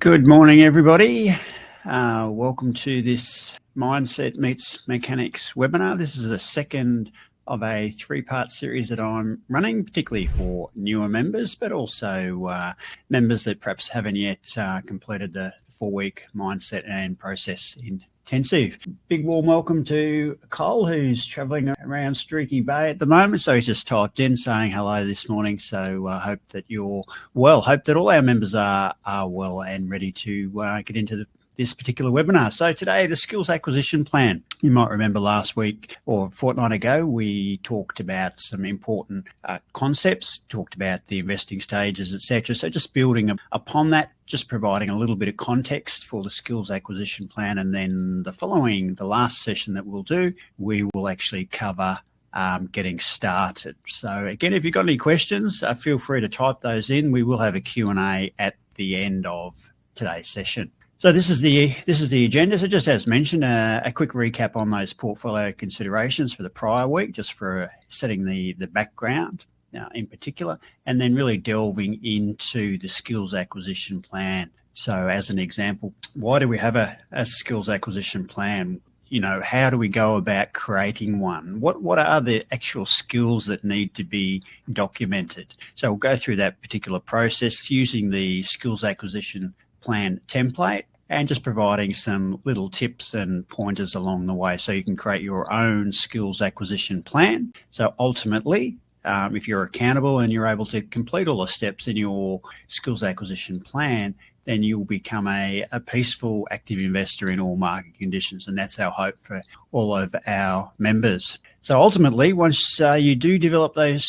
Good morning, everybody. Welcome to this Mindset Meets Mechanics webinar. This is the second of a three-part series that I'm running, particularly for newer members, but also members that perhaps haven't yet completed the 4-week mindset and process intensive. Big warm welcome to Cole, who's travelling around Streaky Bay at the moment. So he's just typed in saying hello this morning. So I hope that you're well. Hope that all our members are well and ready to get into this particular webinar. So today, the skills acquisition plan. You might remember last week or a fortnight ago, we talked about some important concepts, talked about the investing stages, etc. So just building upon that, just providing a little bit of context for the skills acquisition plan. And then the last session that we'll do, we will actually cover getting started. So again, if you've got any questions, feel free to type those in. We will have a Q&A at the end of today's session. So this is the agenda. So just as mentioned, a quick recap on those portfolio considerations for the prior week, just for setting the background in particular, and then really delving into the skills acquisition plan. So as an example, why do we have a skills acquisition plan? You know, how do we go about creating one? What are the actual skills that need to be documented? So we'll go through that particular process using the skills acquisition plan template and just providing some little tips and pointers along the way so you can create your own skills acquisition plan. So ultimately, if you're accountable and you're able to complete all the steps in your skills acquisition plan, then you'll become a peaceful, active investor in all market conditions. And that's our hope for all of our members. So ultimately, once you do develop those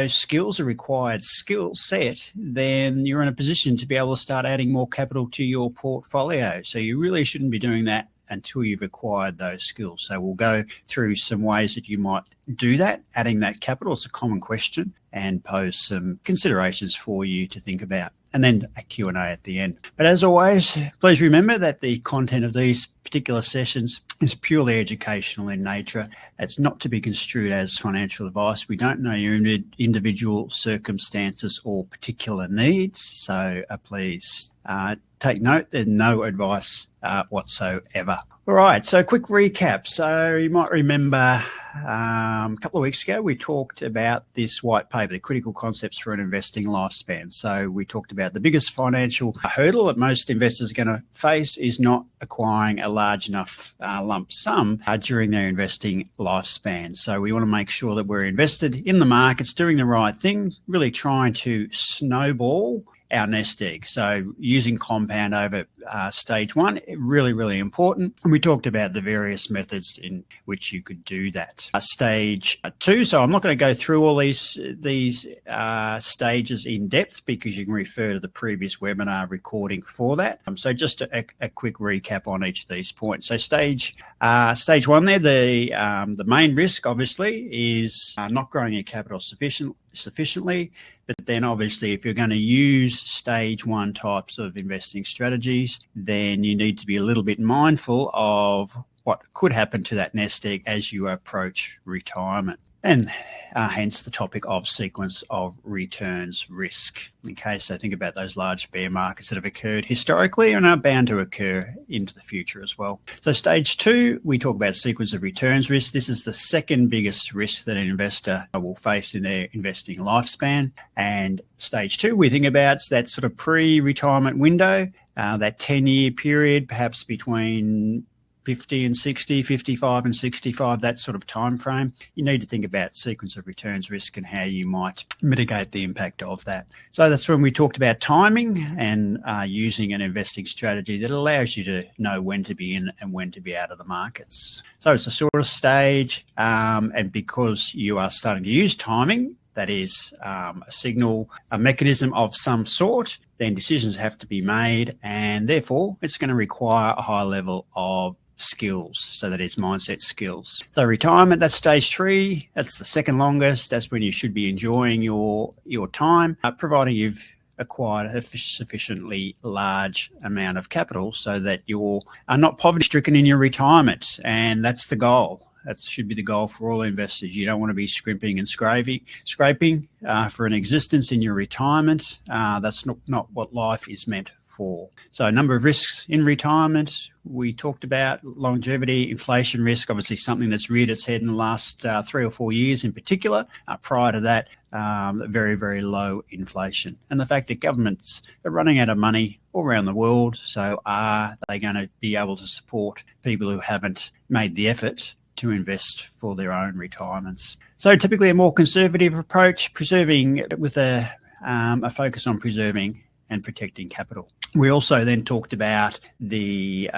skills, a required skill set, then you're in a position to be able to start adding more capital to your portfolio. So you really shouldn't be doing that until you've acquired those skills. So we'll go through some ways that you might do that, adding that capital. It's a common question, and pose some considerations for you to think about. And then a Q&A at the end. But as always, please remember that the content of these particular sessions is purely educational in nature. It's not to be construed as financial advice. We don't know your individual circumstances or particular needs. So please take note, there's no advice whatsoever. All right, so quick recap. So you might remember a couple of weeks ago, we talked about this white paper, the critical concepts for an investing lifespan. So we talked about the biggest financial hurdle that most investors are going to face is not acquiring a large enough lump sum during their investing lifespan. So we want to make sure that we're invested in the markets, doing the right thing, really trying to snowball our nest egg. So using compound over stage one, really, really important. And we talked about the various methods in which you could do that. Stage two, so I'm not going to go through all these stages in depth because you can refer to the previous webinar recording for that. So just a quick recap on each of these points. So stage one there, the main risk obviously is not growing your capital sufficiently. But then obviously if you're going to use stage one types of investing strategies, then you need to be a little bit mindful of what could happen to that nest egg as you approach retirement. And hence the topic of sequence of returns risk. Okay, so think about those large bear markets that have occurred historically and are bound to occur into the future as well. So stage two, we talk about sequence of returns risk. This is the second biggest risk that an investor will face in their investing lifespan. And stage two, we think about that sort of pre-retirement window, that 10-year period, perhaps between 50 and 60, 55 and 65, that sort of time frame. You need to think about sequence of returns risk and how you might mitigate the impact of that. So that's when we talked about timing and using an investing strategy that allows you to know when to be in and when to be out of the markets. So it's a sort of stage, and because you are starting to use timing, that is a signal, a mechanism of some sort, then decisions have to be made, and therefore it's going to require a high level of skills. So that is mindset skills. So retirement, that's stage three. That's the second longest. That's when you should be enjoying your time, providing you've acquired a sufficiently large amount of capital so that you're not poverty stricken in your retirement. And that's the goal. That should be the goal for all investors. You don't want to be scrimping and scraping for an existence in your retirement. That's not what life is meant for. So a number of risks in retirement. We talked about longevity, inflation risk, obviously something that's reared its head in the last 3 or 4 years in particular. Prior to that, very, very low inflation. And the fact that governments are running out of money all around the world. So are they going to be able to support people who haven't made the effort to invest for their own retirements? So typically a more conservative approach, preserving with a focus on preserving and protecting capital. We also then talked about the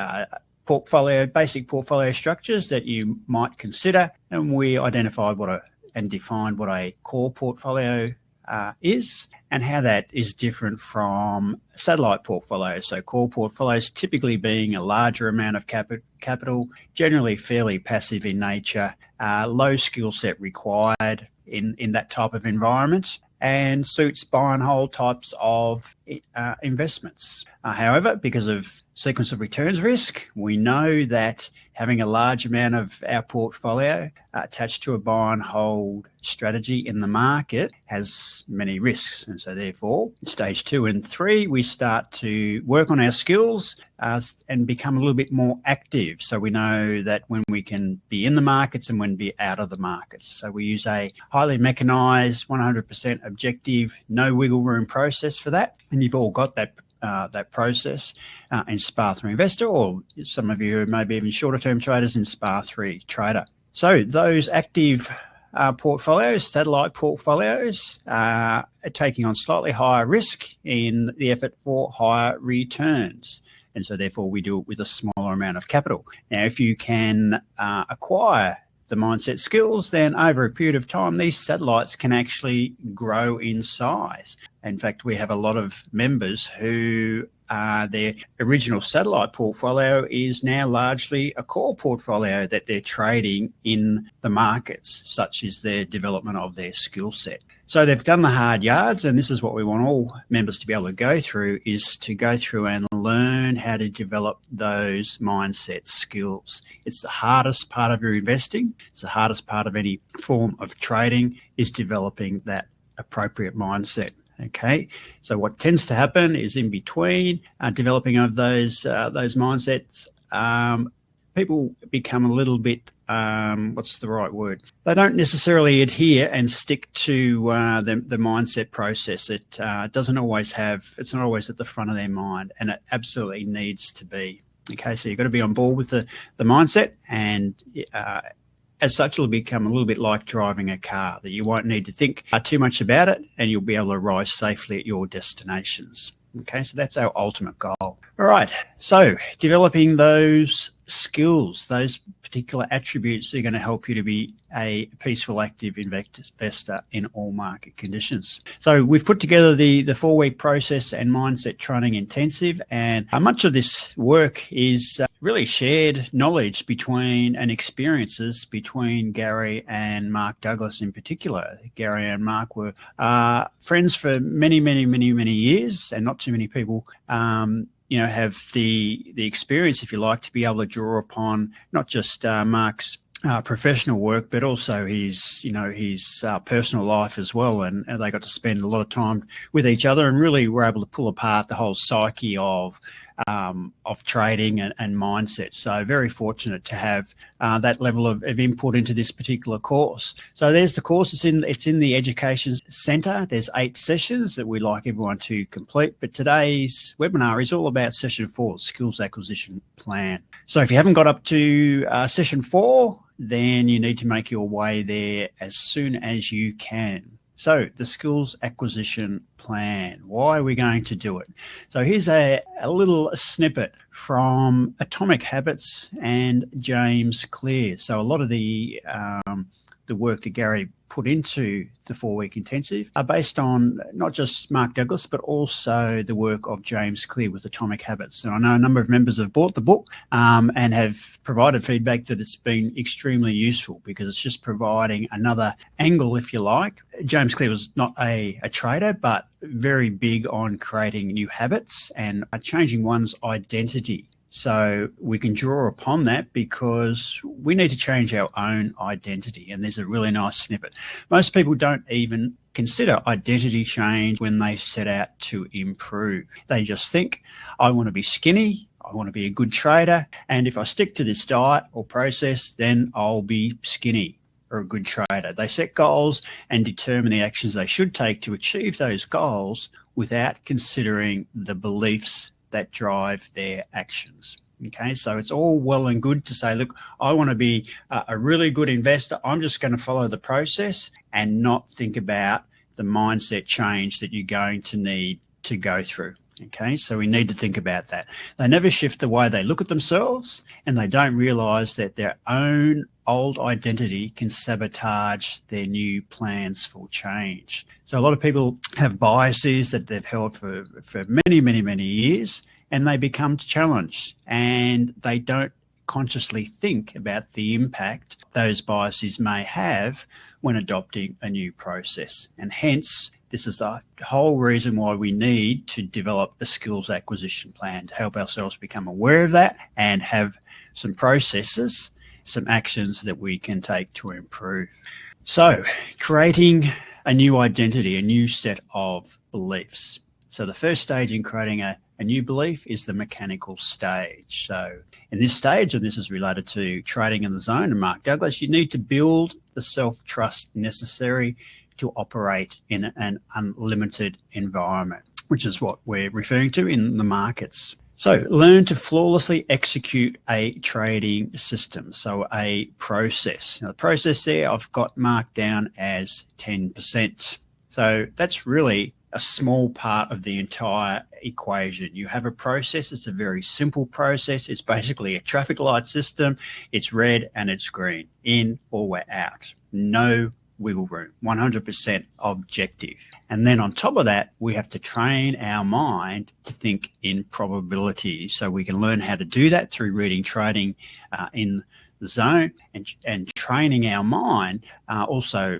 basic portfolio structures that you might consider, and we identified and defined what a core portfolio is and how that is different from satellite portfolios. So core portfolios typically being a larger amount of capital, generally fairly passive in nature, low skill set required in that type of environment, and suits buy and hold types of investments. However, because of sequence of returns risk, we know that having a large amount of our portfolio attached to a buy and hold strategy in the market has many risks. And so therefore, stage 2 and 3, we start to work on our skills and become a little bit more active. So we know that when we can be in the markets and when be out of the markets. So we use a highly mechanized, 100% objective, no wiggle room process for that. And you've all got that process in SPA3 Investor, or some of you maybe even shorter term traders in SPA3 Trader. So those active portfolios, satellite portfolios, are taking on slightly higher risk in the effort for higher returns. And so therefore we do it with a smaller amount of capital. Now, if you can acquire the mindset skills, then over a period of time, these satellites can actually grow in size. In fact, we have a lot of members who their original satellite portfolio is now largely a core portfolio that they're trading in the markets, such as their development of their skill set. So they've done the hard yards, and this is what we want all members to be able to go through, is to go through and learn how to develop those mindset skills. It's the hardest part of your investing. It's the hardest part of any form of trading, is developing that appropriate mindset. Okay, so what tends to happen is in between developing of those mindsets, people become a little bit, what's the right word? They don't necessarily adhere and stick to the mindset process. It's not always at the front of their mind, and it absolutely needs to be. Okay, so you've got to be on board with the mindset, and as such, it'll become a little bit like driving a car, that you won't need to think too much about it, and you'll be able to arrive safely at your destinations. Okay, so that's our ultimate goal. All right, so developing those skills, those particular attributes that are going to help you to be a peaceful, active investor in all market conditions. So we've put together the 4-week process and mindset training intensive, and much of this work is really shared knowledge between and experiences between Gary and Mark Douglas in particular. Gary and Mark were friends for many, many, many, many years, and not too many people have the experience, if you like, to be able to draw upon not just Mark's professional work, but also his personal life as well. And they got to spend a lot of time with each other, and really were able to pull apart the whole psyche of trading and mindset. So very fortunate to have that level of input into this particular course. So there's the course. It's in the Education Centre. There's 8 sessions that we'd like everyone to complete. But today's webinar is all about session 4, Skills Acquisition Plan. So if you haven't got up to session 4, then you need to make your way there as soon as you can. So the skills acquisition plan, why are we going to do it? So here's a little snippet from Atomic Habits and James Clear. So a lot of the work that Gary put into the 4-week intensive are based on not just Mark Douglas, but also the work of James Clear with Atomic Habits. And I know a number of members have bought the book and have provided feedback that it's been extremely useful, because it's just providing another angle, if you like. James Clear was not a trader, but very big on creating new habits and changing one's identity. So we can draw upon that because we need to change our own identity. And there's a really nice snippet. Most people don't even consider identity change when they set out to improve. They just think, I want to be skinny, I want to be a good trader, and if I stick to this diet or process, then I'll be skinny or a good trader. They set goals and determine the actions they should take to achieve those goals without considering the beliefs that drive their actions. Okay, so it's all well and good to say, look, I want to be a really good investor. I'm just going to follow the process and not think about the mindset change that you're going to need to go through. Okay, so we need to think about that. They never shift the way they look at themselves, and they don't realize that their own old identity can sabotage their new plans for change. So a lot of people have biases that they've held for many years, and they become challenged, and they don't consciously think about the impact those biases may have when adopting a new process. And hence, this is the whole reason why we need to develop a skills acquisition plan to help ourselves become aware of that and have some processes, some actions that we can take to improve. So creating a new identity, a new set of beliefs. So the first stage in creating a new belief is the mechanical stage. So in this stage, and this is related to trading in the zone and Mark Douglas, you need to build the self-trust necessary to operate in an unlimited environment, which is what we're referring to in the markets. So learn to flawlessly execute a trading system, so a process. Now, the process there I've got marked down as 10%. So that's really a small part of the entire equation. You have a process. It's a very simple process. It's basically a traffic light system. It's red and it's green, in or we're out. No wiggle room, 100% objective. And then on top of that, we have to train our mind to think in probabilities. So we can learn how to do that through reading Trading in the Zone and training our mind, also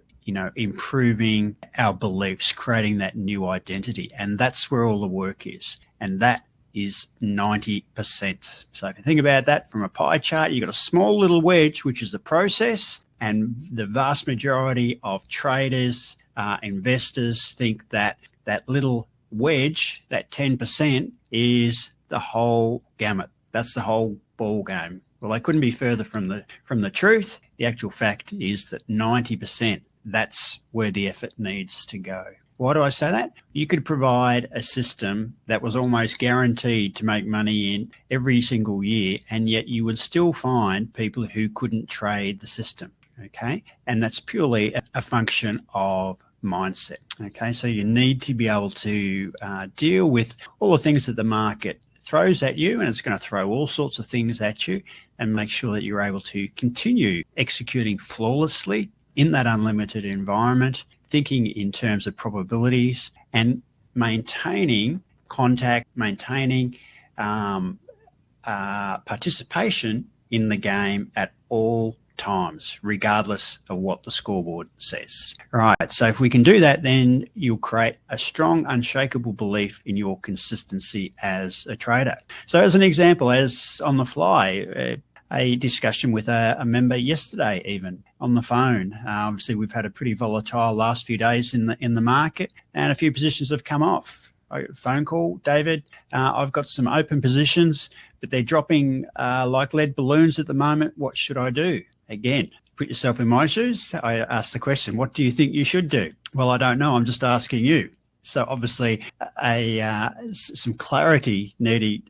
improving our beliefs, creating that new identity. And that's where all the work is. And that is 90%. So if you think about that from a pie chart, you've got a small little wedge, which is the process. And the vast majority of traders, investors think that that little wedge, that 10%, is the whole gamut. That's the whole ball game. Well, they couldn't be further from the truth. The actual fact is that 90%, that's where the effort needs to go. Why do I say that? You could provide a system that was almost guaranteed to make money in every single year, and yet you would still find people who couldn't trade the system. Okay, and that's purely a function of mindset. Okay, so you need to be able to deal with all the things that the market throws at you, and it's going to throw all sorts of things at you, and make sure that you're able to continue executing flawlessly in that unlimited environment, thinking in terms of probabilities, and maintaining contact, maintaining participation in the game at all times, regardless of what the scoreboard says. All right, so if we can do that, then you'll create a strong, unshakable belief in your consistency as a trader. So as an example, as on the fly, a discussion with a member yesterday, even on the phone. Obviously, we've had a pretty volatile last few days in the market, and a few positions have come off. Phone call, David, I've got some open positions, but they're dropping like lead balloons at the moment. What should I do? Again, put yourself in my shoes. I asked the question, what do you think you should do? Well, I don't know. I'm just asking you. So obviously, some clarity needed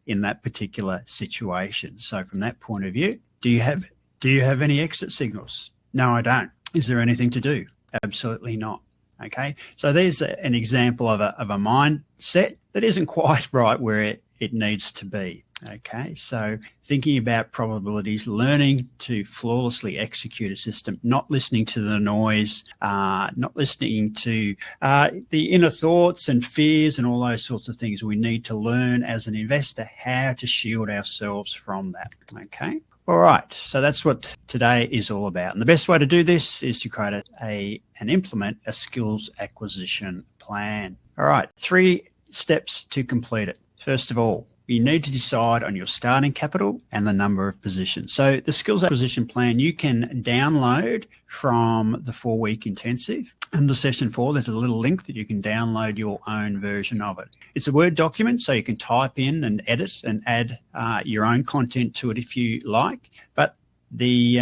in that particular situation. So from that point of view, do you have any exit signals? No, I don't. Is there anything to do? Absolutely not. Okay, so there's an example of a mindset that isn't quite right where it needs to be. Okay, so thinking about probabilities, learning to flawlessly execute a system, not listening to the noise, not listening to the inner thoughts and fears and all those sorts of things. We need to learn as an investor how to shield ourselves from that. Okay. All right, so that's what today is all about. And the best way to do this is to create and implement a skills acquisition plan. All right, 3 steps to complete it. First of all, you need to decide on your starting capital and the number of positions. So the skills acquisition plan you can download from the 4-week intensive. Under session 4, there's a little link that you can download your own version of it. It's a Word document, so you can type in and edit and add your own content to it if you like. But the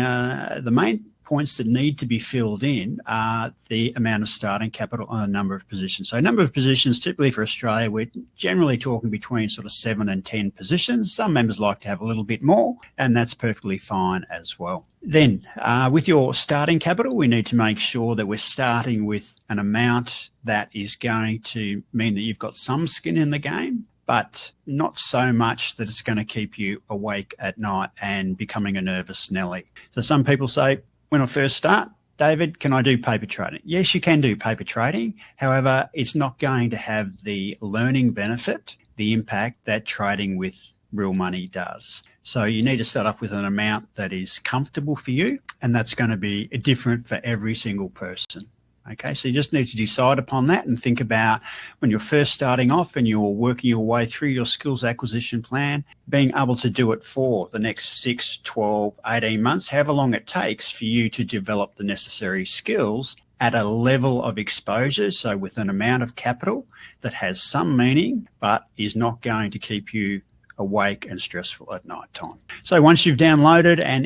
main points that need to be filled in are the amount of starting capital and the number of positions. So number of positions, typically for Australia, we're generally talking between sort of 7 and 10 positions. Some members like to have a little bit more, and that's perfectly fine as well. Then with your starting capital, we need to make sure that we're starting with an amount that is going to mean that you've got some skin in the game, but not so much that it's going to keep you awake at night and becoming a nervous Nelly. So some people say, when I first start, David, can I do paper trading? Yes, you can do paper trading. However, it's not going to have the learning benefit, the impact that trading with real money does. So you need to start off with an amount that is comfortable for you, and that's going to be different for every single person. Okay, so you just need to decide upon that and think about when you're first starting off and you're working your way through your skills acquisition plan, being able to do it for the next 6, 12, 18 months, however long it takes for you to develop the necessary skills at a level of exposure, so with an amount of capital that has some meaning but is not going to keep you awake and stressful at night time. So once you've downloaded and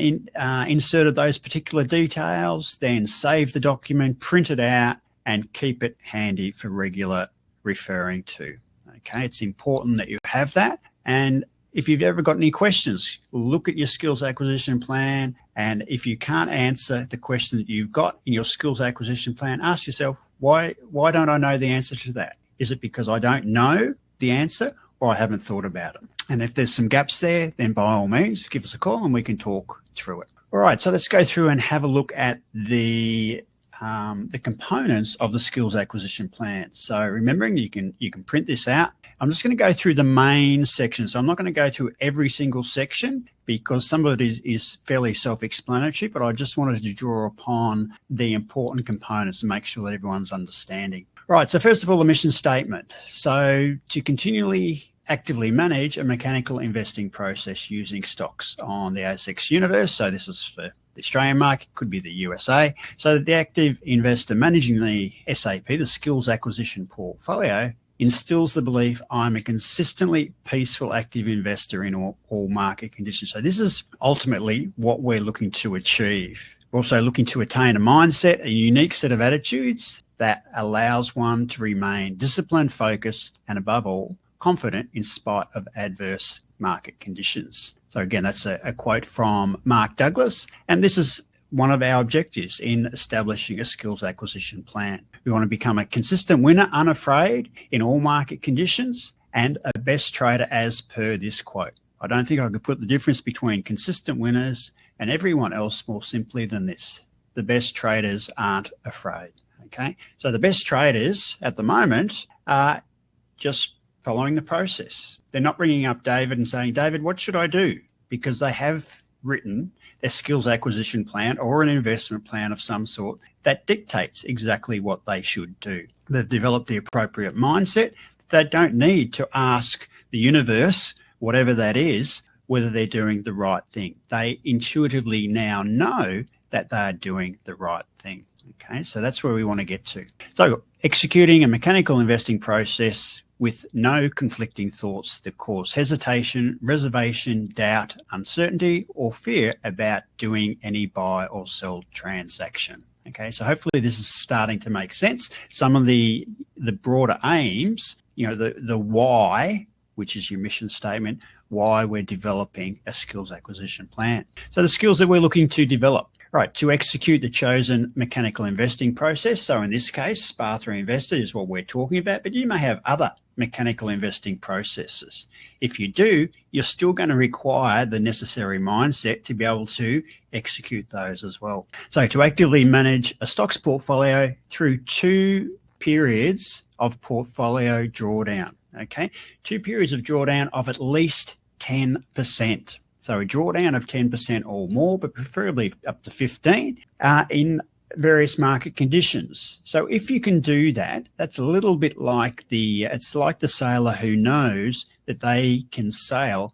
inserted those particular details, then save the document, print it out, and keep it handy for regular referring to. Okay, it's important that you have that. And if you've ever got any questions, look at your skills acquisition plan. And if you can't answer the question that you've got in your skills acquisition plan, ask yourself, why don't I know the answer to that? Is it because I don't know the answer, or I haven't thought about it? And if there's some gaps there, then by all means, give us a call and we can talk through it. All right, so let's go through and have a look at the components of the skills acquisition plan. So remembering you can print this out. I'm just going to go through the main section. So I'm not going to go through every single section because some of it is fairly self-explanatory, but I just wanted to draw upon the important components to make sure that everyone's understanding. Right, so first of all, the mission statement. So to continually actively manage a mechanical investing process using stocks on the ASX universe. So this is for the Australian market, could be the USA. So the active investor managing the SAP, the skills acquisition portfolio, instills the belief I'm a consistently peaceful active investor in all market conditions. So this is ultimately what we're looking to achieve. We're also looking to attain a mindset, a unique set of attitudes that allows one to remain disciplined, focused, and above all, confident in spite of adverse market conditions. So again, that's a quote from Mark Douglas, and this is one of our objectives in establishing a skills acquisition plan. We want to become a consistent winner, unafraid in all market conditions, and a best trader as per this quote. I don't think I could put the difference between consistent winners and everyone else more simply than this. The best traders aren't afraid. Okay, so the best traders at the moment are just following the process. They're not ringing up David and saying, David, what should I do? Because they have written their skills acquisition plan or an investment plan of some sort that dictates exactly what they should do. They've developed the appropriate mindset. They don't need to ask the universe, whatever that is, whether they're doing the right thing. They intuitively now know that they're doing the right thing. Okay, so that's where we want to get to. So executing a mechanical investing process with no conflicting thoughts that cause hesitation, reservation, doubt, uncertainty, or fear about doing any buy or sell transaction. Okay, so hopefully this is starting to make sense. Some of the broader aims, the why, which is your mission statement, why we're developing a skills acquisition plan. So the skills that we're looking to develop. Right, to execute the chosen mechanical investing process. So in this case, SPA3 Investor is what we're talking about, but you may have other mechanical investing processes. If you do, you're still going to require the necessary mindset to be able to execute those as well. So to actively manage a stocks portfolio through 2 periods of portfolio drawdown, okay? 2 periods of drawdown of at least 10%. So a drawdown of 10% or more, but preferably up to 15 in various market conditions. So if you can do that, that's a little bit like it's like the sailor who knows that they can sail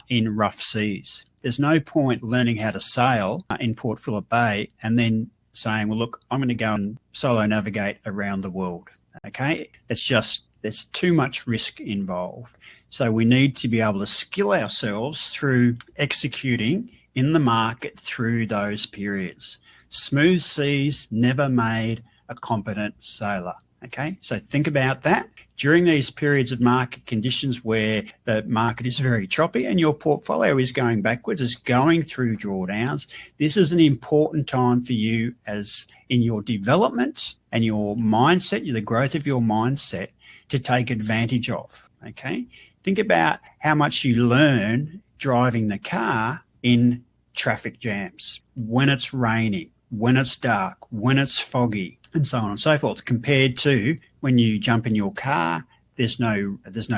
in rough seas. There's no point learning how to sail in Port Phillip Bay and then saying, well, look, I'm going to go and solo navigate around the world. Okay, there's too much risk involved. So we need to be able to skill ourselves through executing in the market through those periods. Smooth seas never made a competent sailor. Okay, so think about that. During these periods of market conditions where the market is very choppy and your portfolio is going backwards, is going through drawdowns, this is an important time for you as in your development and your mindset, the growth of your mindset, to take advantage of. Okay, think about how much you learn driving the car in traffic jams, when it's raining, when it's dark, when it's foggy, and so on and so forth, compared to when you jump in your car, there's no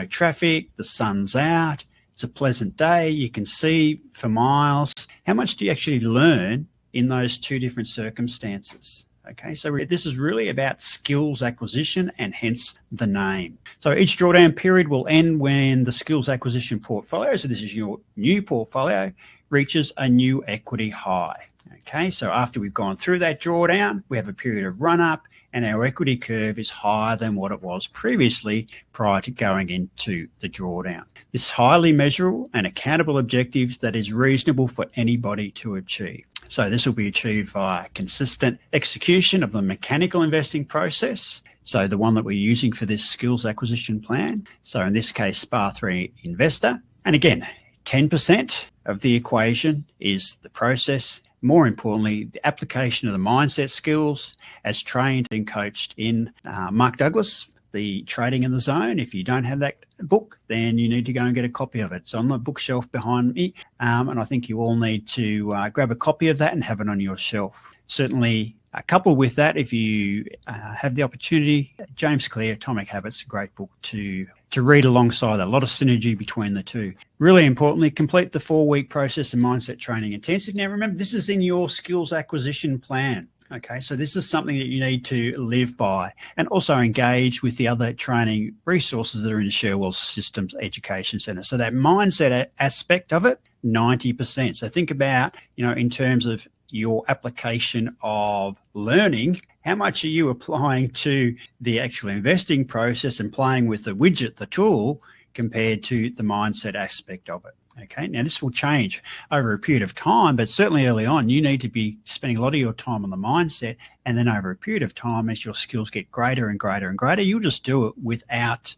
traffic, the sun's out, it's a pleasant day, you can see for miles. How much do you actually learn in those two different circumstances? Okay, so this is really about skills acquisition, and hence the name. So each drawdown period will end when the skills acquisition portfolio, so this is your new portfolio, reaches a new equity high. Okay, so after we've gone through that drawdown, we have a period of run up and our equity curve is higher than what it was previously prior to going into the drawdown. This highly measurable and accountable objectives that is reasonable for anybody to achieve. So this will be achieved via consistent execution of the mechanical investing process. So the one that we're using for this skills acquisition plan. So in this case, SPA3 investor. And again, 10% of the equation is the process. More importantly, the application of the mindset skills as trained and coached in Mark Douglas, the Trading in the Zone. If you don't have that book, then you need to go and get a copy of it. It's on the bookshelf behind me, and I think you all need to grab a copy of that and have it on your shelf. Certainly, coupled with that, if you have the opportunity, James Clear, Atomic Habits, a great book to read alongside that. A lot of synergy between the two. Really importantly, complete the 4-week process and mindset training intensive. Now, remember, this is in your skills acquisition plan. Okay, so this is something that you need to live by, and also engage with the other training resources that are in the Sherwell Systems Education Centre. So that mindset aspect of it, 90%. So think about, in terms of your application of learning, how much are you applying to the actual investing process and playing with the widget, the tool, compared to the mindset aspect of it? Okay, now this will change over a period of time, but certainly early on, you need to be spending a lot of your time on the mindset, and then over a period of time, as your skills get greater and greater and greater, you'll just do it without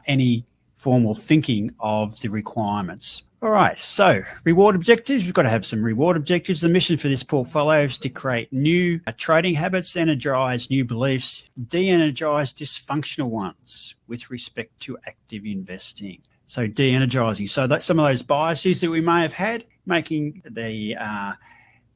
any formal thinking of the requirements. All right, so reward objectives. We've got to have some reward objectives. The mission for this portfolio is to create new trading habits, energize new beliefs, de-energize dysfunctional ones with respect to active investing. So de-energizing. So that some of those biases that we may have had, making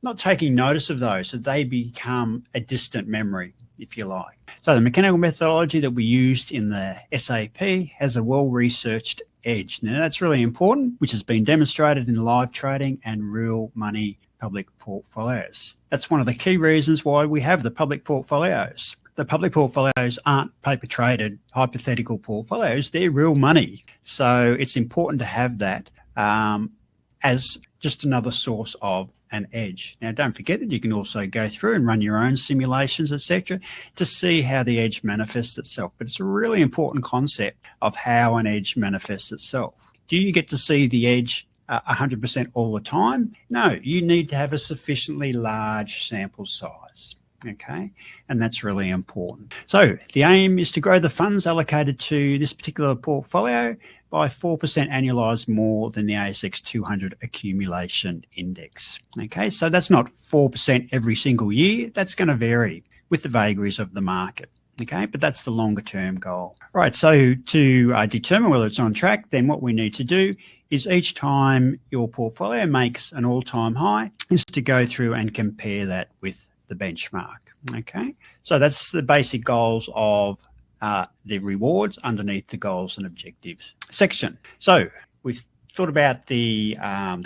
not taking notice of those, so they become a distant memory, if you like. So the mechanical methodology that we used in the SAP has a well-researched edge. Now that's really important, which has been demonstrated in live trading and real money public portfolios. That's one of the key reasons why we have the public portfolios. The public portfolios aren't paper traded hypothetical portfolios, they're real money. So it's important to have that as just another source of an edge. Now, don't forget that you can also go through and run your own simulations, etc., to see how the edge manifests itself. But it's a really important concept of how an edge manifests itself. Do you get to see the edge 100% all the time? No, you need to have a sufficiently large sample size. Okay, and that's really important. So the aim is to grow the funds allocated to this particular portfolio by 4% annualized more than the ASX 200 accumulation index. Okay, so that's not 4% every single year. That's going to vary with the vagaries of the market. Okay, but that's the longer term goal. All right, so to determine whether it's on track, then what we need to do is each time your portfolio makes an all-time high is to go through and compare that with the benchmark. Okay, so that's the basic goals of the rewards underneath the goals and objectives section. So we've thought about the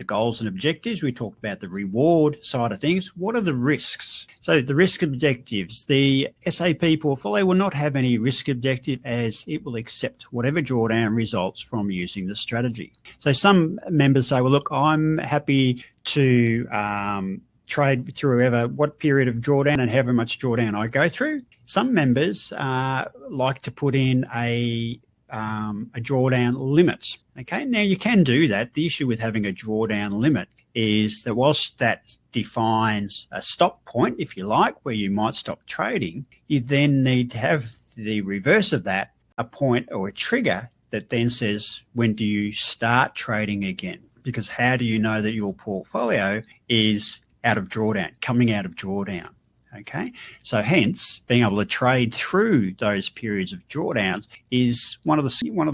goals and objectives. We talked about the reward side of things. What are the risks? So the risk objectives, the SAP portfolio will not have any risk objective as it will accept whatever drawdown results from using the strategy. So some members say, well, look, I'm happy to trade through what period of drawdown and however much drawdown I go through. Some members like to put in a drawdown limit. Okay, now you can do that. The issue with having a drawdown limit is that whilst that defines a stop point, if you like, where you might stop trading, you then need to have the reverse of that, a point or a trigger that then says, when do you start trading again? Because how do you know that your portfolio is out of drawdown, coming out of drawdown? Okay, so hence being able to trade through those periods of drawdowns is one of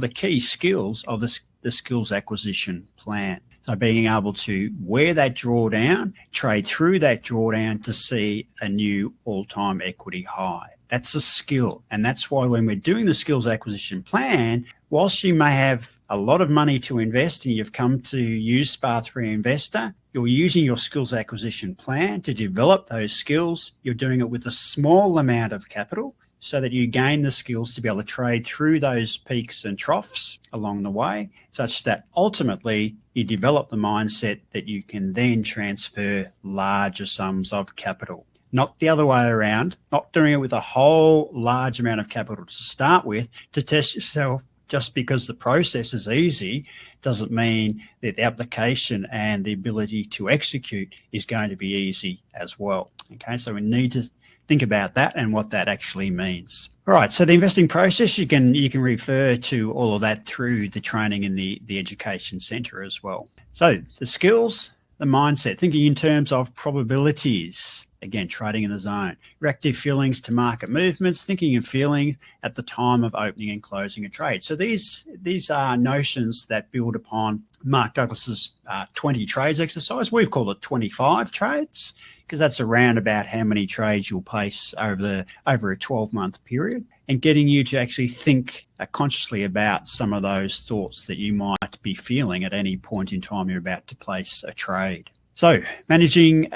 the key skills of the skills acquisition plan. So being able to wear that drawdown, trade through that drawdown to see a new all-time equity high. That's a skill, and that's why when we're doing the skills acquisition plan, whilst you may have a lot of money to invest and you've come to use SPA3 Investor, you're using your skills acquisition plan to develop those skills. You're doing it with a small amount of capital so that you gain the skills to be able to trade through those peaks and troughs along the way, such that ultimately you develop the mindset that you can then transfer larger sums of capital. Not the other way around, not doing it with a whole large amount of capital to start with to test yourself. Just because the process is easy doesn't mean that the application and the ability to execute is going to be easy as well. Okay, so we need to think about that and what that actually means. All right, so the investing process, you can refer to all of that through the training in the education centre as well. So the skills, the mindset, thinking in terms of probabilities. Again, trading in the zone. Reactive feelings to market movements, thinking and feeling at the time of opening and closing a trade. So these are notions that build upon Mark Douglas's 20 trades exercise. We've called it 25 trades because that's around about how many trades you'll place over a 12-month period, and getting you to actually think consciously about some of those thoughts that you might be feeling at any point in time you're about to place a trade. So managing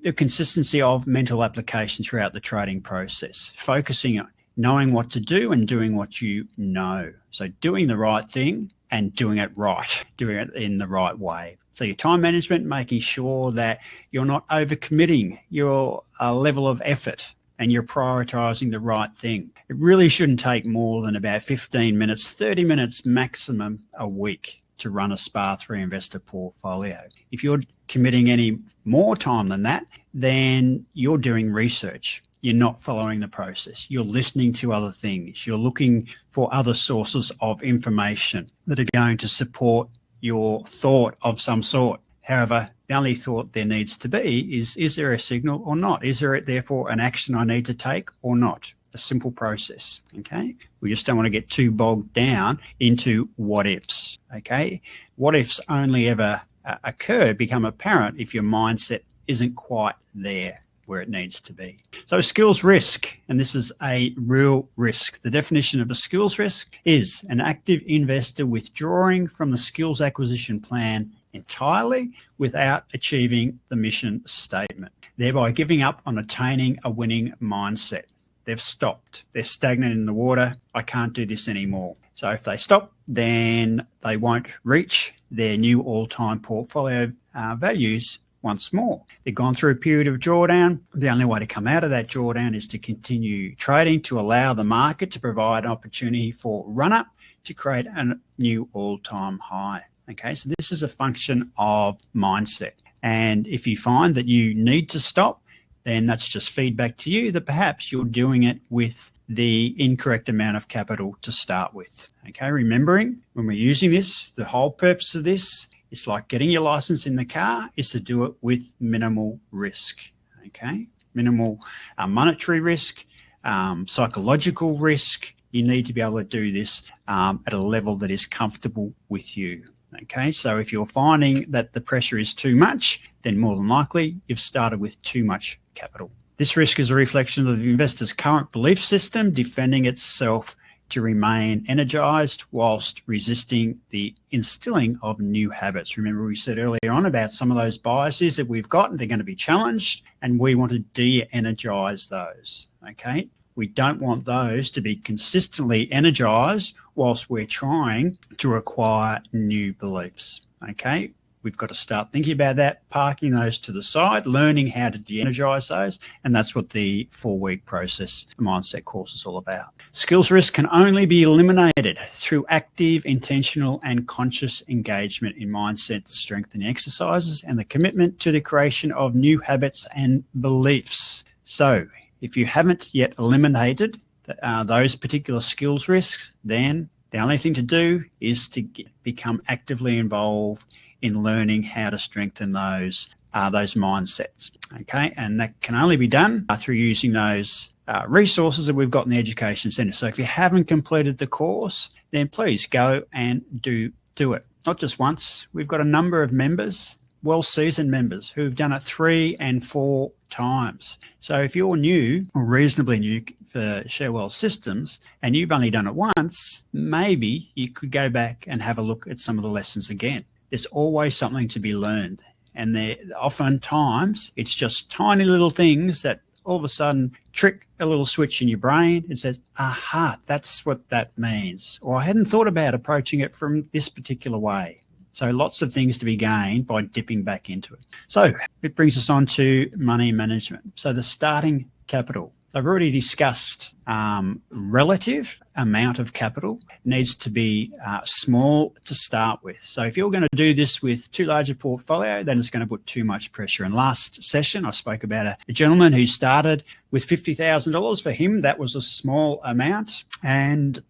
the consistency of mental application throughout the trading process, focusing on knowing what to do and doing what you know. So doing the right thing and doing it right, doing it in the right way. So your time management, making sure that you're not overcommitting your level of effort and you're prioritizing the right thing. It really shouldn't take more than about 15 minutes, 30 minutes maximum a week to run a SPA3 investor portfolio. If you're committing any more time than that, then you're doing research. You're not following the process. You're listening to other things. You're looking for other sources of information that are going to support your thought of some sort. However, the only thought there needs to be is there a signal or not? Is there therefore an action I need to take or not? A simple process, okay? We just don't want to get too bogged down into what ifs, okay? What ifs only ever become apparent if your mindset isn't quite there where it needs to be. So skills risk, and this is a real risk. The definition of a skills risk is an active investor withdrawing from the skills acquisition plan entirely without achieving the mission statement, thereby giving up on attaining a winning mindset. They've stopped. They're stagnant in the water. I can't do this anymore. So if they stop, then they won't reach their new all-time portfolio values once more. They've gone through a period of drawdown. The only way to come out of that drawdown is to continue trading to allow the market to provide an opportunity for run-up to create a new all-time high. Okay, so this is a function of mindset. And if you find that you need to stop, then that's just feedback to you that perhaps you're doing it with the incorrect amount of capital to start with. Okay, remembering when we're using this, the whole purpose of this, it's like getting your license in the car, is to do it with minimal risk. Okay, minimal monetary risk, psychological risk. You need to be able to do this at a level that is comfortable with you. Okay, so if you're finding that the pressure is too much, then more than likely you've started with too much capital. This risk is a reflection of the investor's current belief system defending itself to remain energized whilst resisting the instilling of new habits. Remember, we said earlier on about some of those biases that we've got and they're going to be challenged, and we want to de-energize those, okay? We don't want those to be consistently energized whilst we're trying to acquire new beliefs, okay? We've got to start thinking about that, parking those to the side, learning how to de-energize those, and that's what the 4-week process, the mindset course, is all about. Skills risk can only be eliminated through active, intentional, and conscious engagement in mindset strengthening exercises and the commitment to the creation of new habits and beliefs. So, if you haven't yet eliminated those particular skills risks, then the only thing to do is to become actively involved in learning how to strengthen those mindsets, okay? And that can only be done through using those resources that we've got in the Education Centre. So if you haven't completed the course, then please go and do it. Not just once. We've got a number of members, well-seasoned members, who've done it 3 and 4 times. So if you're new or reasonably new for Sharewell systems and you've only done it once, maybe you could go back and have a look at some of the lessons again. There's always something to be learned, and oftentimes it's just tiny little things that all of a sudden trick a little switch in your brain and says, aha, that's what that means. Or I hadn't thought about approaching it from this particular way. So lots of things to be gained by dipping back into it. So it brings us on to money management. So the starting capital. I've already discussed relative amount of capital needs to be small to start with. So if you're going to do this with too large a portfolio, then it's going to put too much pressure. In last session, I spoke about a gentleman who started with $50,000. For him, that was a small amount, and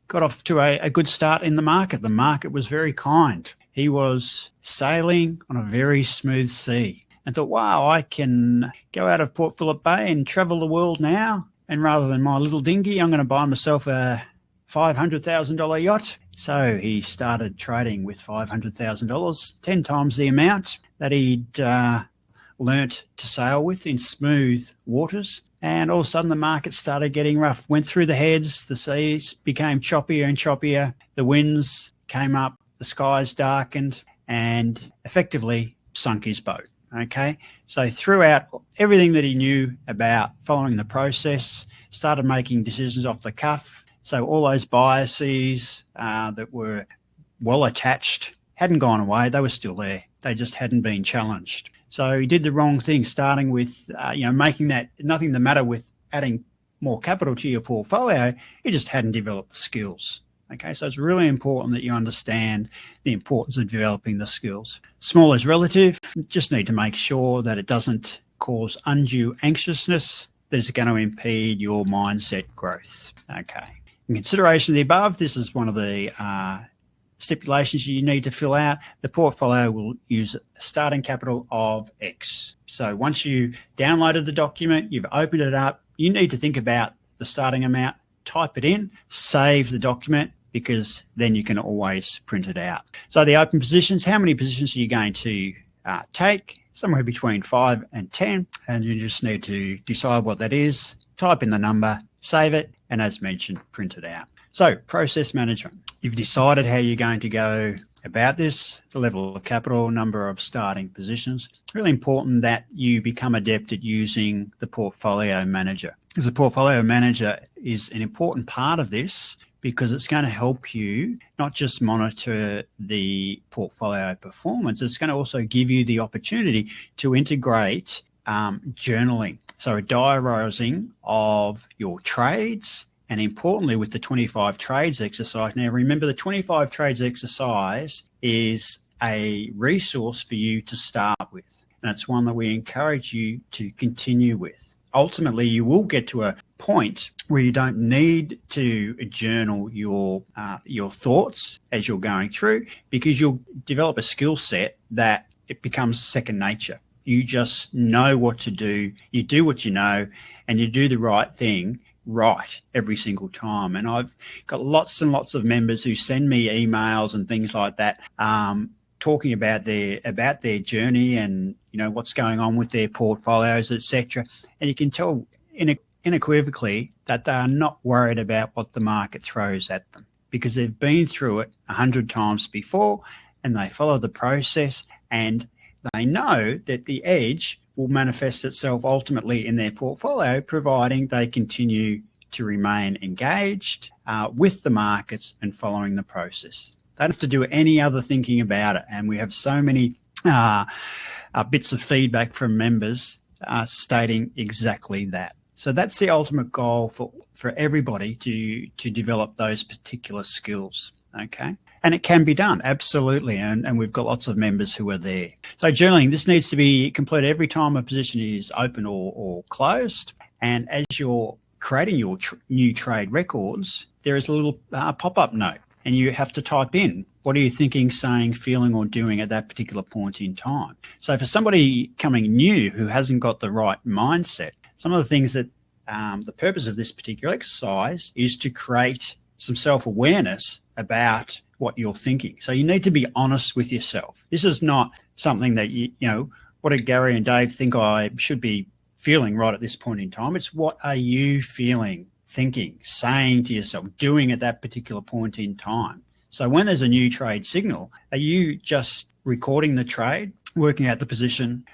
got off to a good start in the market. The market was very kind. He was sailing on a very smooth sea and thought, wow, I can go out of Port Phillip Bay and travel the world now. And rather than my little dinghy, I'm going to buy myself a $500,000 yacht. So he started trading with $500,000, 10 times the amount that he'd learnt to sail with in smooth waters. And all of a sudden the market started getting rough, went through the heads, the seas became choppier and choppier, the winds came up, the skies darkened, and effectively sunk his boat. Okay, so throughout everything that he knew about following the process, started making decisions off the cuff. So all those biases that were well attached hadn't gone away. They were still there. They just hadn't been challenged. So he did the wrong thing, starting with, making that nothing the matter with adding more capital to your portfolio. He just hadn't developed the skills. Okay, so it's really important that you understand the importance of developing the skills. Small is relative. Just need to make sure that it doesn't cause undue anxiousness that is going to impede your mindset growth. Okay. In consideration of the above, this is one of the stipulations you need to fill out. The portfolio will use a starting capital of X. So once you downloaded the document, you've opened it up, you need to think about the starting amount, type it in, save the document, because then you can always print it out. So the open positions, how many positions are you going to take? Somewhere between 5 and 10, and you just need to decide what that is, type in the number, save it, and as mentioned, print it out. So process management. You've decided how you're going to go about this, the level of capital, number of starting positions. It's really important that you become adept at using the portfolio manager, because the portfolio manager is an important part of this, because it's going to help you not just monitor the portfolio performance, it's going to also give you the opportunity to integrate journaling. So a diarising of your trades, and importantly with the 25 trades exercise. Now remember, the 25 trades exercise is a resource for you to start with, and it's one that we encourage you to continue with. Ultimately, you will get to a point where you don't need to journal your thoughts as you're going through, because you'll develop a skill set that it becomes second nature. You just know what to do, you do what you know, and you do the right thing right every single time. And I've got lots and lots of members who send me emails and things like that, talking about their journey and what's going on with their portfolios, etc. And you can tell in unequivocally that they are not worried about what the market throws at them, because they've been through it 100 times before and they follow the process, and they know that the edge will manifest itself ultimately in their portfolio, providing they continue to remain engaged with the markets and following the process. They don't have to do any other thinking about it. And we have so many bits of feedback from members stating exactly that. So that's the ultimate goal for everybody to develop those particular skills, okay? And it can be done, absolutely, and we've got lots of members who are there. So journaling, this needs to be completed every time a position is open or closed. And as you're creating your new trade records, there is a little pop-up note, and you have to type in, what are you thinking, saying, feeling, or doing at that particular point in time? So for somebody coming new who hasn't got the right mindset, some of the things that the purpose of this particular exercise is to create some self-awareness about what you're thinking. So you need to be honest with yourself. This is not something that, you know, what do Gary and Dave think I should be feeling right at this point in time? It's what are you feeling, thinking, saying to yourself, doing at that particular point in time? So when there's a new trade signal, are you just recording the trade, working out the position,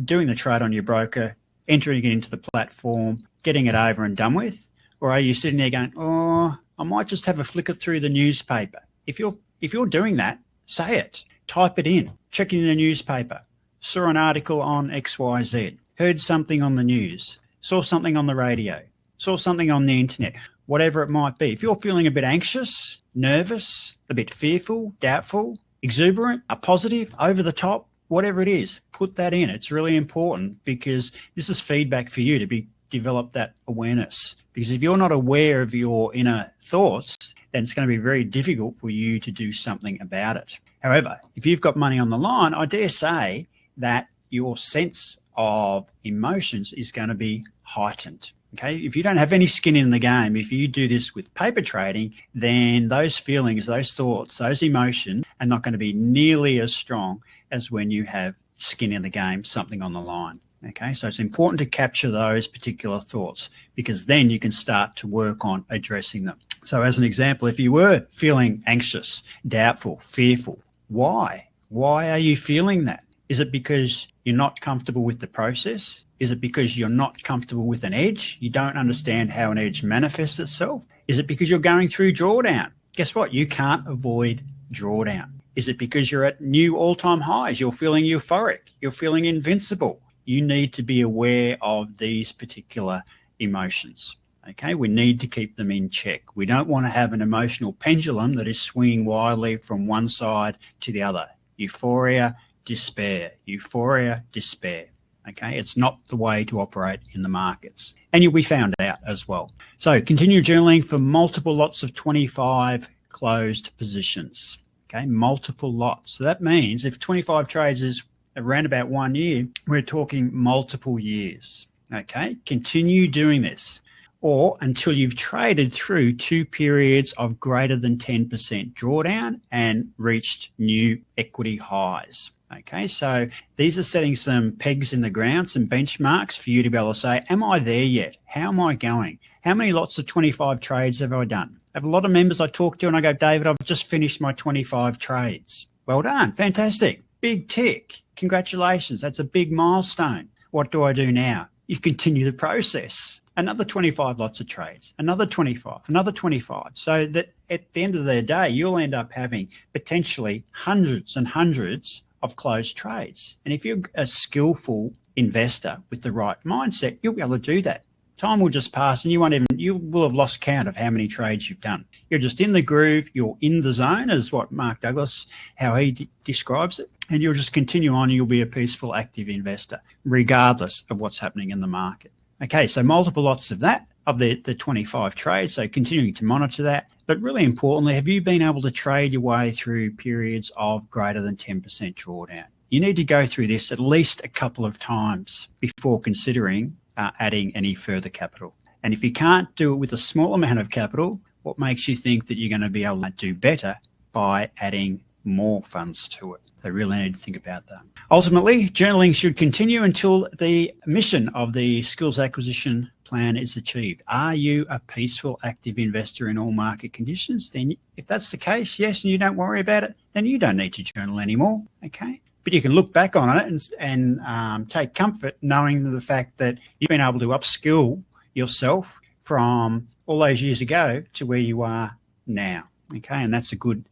doing the trade on your broker, entering it into the platform, getting it over and done with? Or are you sitting there going, oh, I might just have a flicker through the newspaper? If you're doing that, say it. Type it in. Check in the newspaper. Saw an article on XYZ. Heard something on the news. Saw something on the radio. Saw something on the internet. Whatever it might be. If you're feeling a bit anxious, nervous, a bit fearful, doubtful, exuberant, positive, over the top, whatever it is, put that in. It's really important, because this is feedback for you to develop that awareness. Because if you're not aware of your inner thoughts, then it's going to be very difficult for you to do something about it. However, if you've got money on the line, I dare say that your sense of emotions is going to be heightened. Okay, if you don't have any skin in the game, if you do this with paper trading, then those feelings, those thoughts, those emotions are not going to be nearly as strong as when you have skin in the game, something on the line. Okay, so it's important to capture those particular thoughts, because then you can start to work on addressing them. So as an example, if you were feeling anxious, doubtful, fearful, why? Why are you feeling that? Is it because you're not comfortable with the process? Is it because you're not comfortable with an edge? You don't understand how an edge manifests itself? Is it because you're going through drawdown? Guess what? You can't avoid drawdown. Is it because you're at new all-time highs? You're feeling euphoric. You're feeling invincible. You need to be aware of these particular emotions. Okay, we need to keep them in check. We don't want to have an emotional pendulum that is swinging wildly from one side to the other. Euphoria, despair. Euphoria, despair. Okay, it's not the way to operate in the markets. And you'll be found out as well. So continue journaling for multiple lots of 25 closed positions. Okay, multiple lots. So that means if 25 trades is around about 1 year, we're talking multiple years. Okay, continue doing this, or until you've traded through 2 periods of greater than 10% drawdown and reached new equity highs. Okay, so these are setting some pegs in the ground, some benchmarks for you to be able to say, am I there yet? How am I going? How many lots of 25 trades have I done? I have a lot of members I talk to and I go, David, I've just finished my 25 trades. Well done, fantastic, big tick. Congratulations, that's a big milestone. What do I do now? You continue the process. Another 25 lots of trades, another 25, another 25. So that at the end of the day, you'll end up having potentially hundreds and hundreds of closed trades. And if you're a skillful investor with the right mindset, you'll be able to do that. Time will just pass and you will have lost count of how many trades you've done. You're just in the groove, you're in the zone, is what Mark Douglas, how he describes it. And you'll just continue on and you'll be a peaceful, active investor, regardless of what's happening in the market. Okay, so multiple lots of that, of the 25 trades, so continuing to monitor that. But really importantly, have you been able to trade your way through periods of greater than 10% drawdown? You need to go through this at least a couple of times before considering adding any further capital. And if you can't do it with a small amount of capital, what makes you think that you're going to be able to do better by adding more funds to it. They really need to think about that. Ultimately, journaling should continue until the mission of the skills acquisition plan is achieved. Are you a peaceful, active investor in all market conditions? Then if that's the case, yes, and you don't worry about it, then you don't need to journal anymore, okay? But you can look back on it and take comfort knowing the fact that you've been able to upskill yourself from all those years ago to where you are now, okay? And that's a good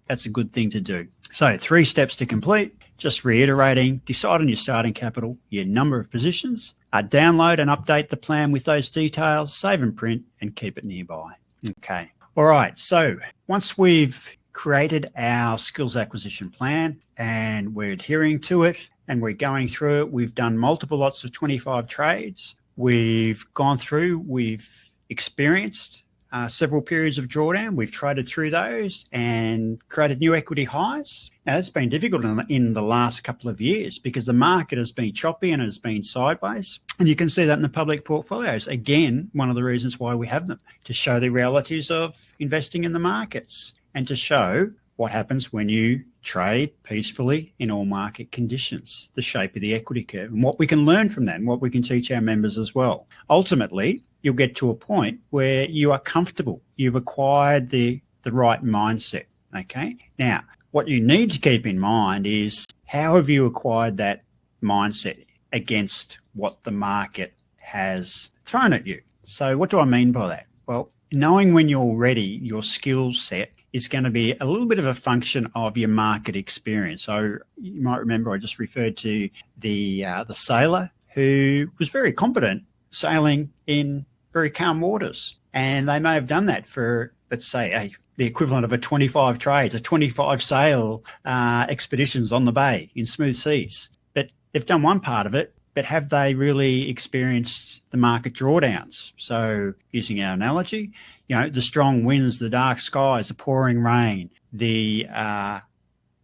thing to do. So 3 steps to complete, just reiterating: decide on your starting capital, your number of positions, download and update the plan with those details, save and print, and keep it nearby. Okay. All right. So once we've created our skills acquisition plan and we're adhering to it and we're going through it, we've done multiple lots of 25 trades. We've gone through, we've experienced several periods of drawdown. We've traded through those and created new equity highs. Now, that's been difficult in the last couple of years because the market has been choppy and has been sideways. And you can see that in the public portfolios. Again, one of the reasons why we have them, to show the realities of investing in the markets and to show what happens when you trade peacefully in all market conditions, the shape of the equity curve, and what we can learn from that and what we can teach our members as well. Ultimately, you'll get to a point where you are comfortable. You've acquired the right mindset, okay? Now, what you need to keep in mind is how have you acquired that mindset against what the market has thrown at you? So what do I mean by that? Well, knowing when you're ready, your skill set is going to be a little bit of a function of your market experience. So you might remember I just referred to the sailor who was very competent sailing in very calm waters. And they may have done that for, let's say, the equivalent of a 25 trades, a 25 sail expeditions on the bay in smooth seas. But they've done one part of it, but have they really experienced the market drawdowns? So using our analogy, the strong winds, the dark skies, the pouring rain, the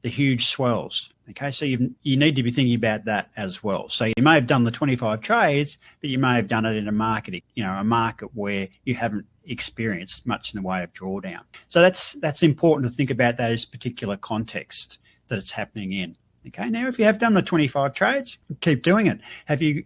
huge swells. Okay, so you need to be thinking about that as well. So you may have done the 25 trades, but you may have done it in a market, a market where you haven't experienced much in the way of drawdown. So that's important to think about those particular contexts that it's happening in. Okay, now if you have done the 25 trades, keep doing it. Have you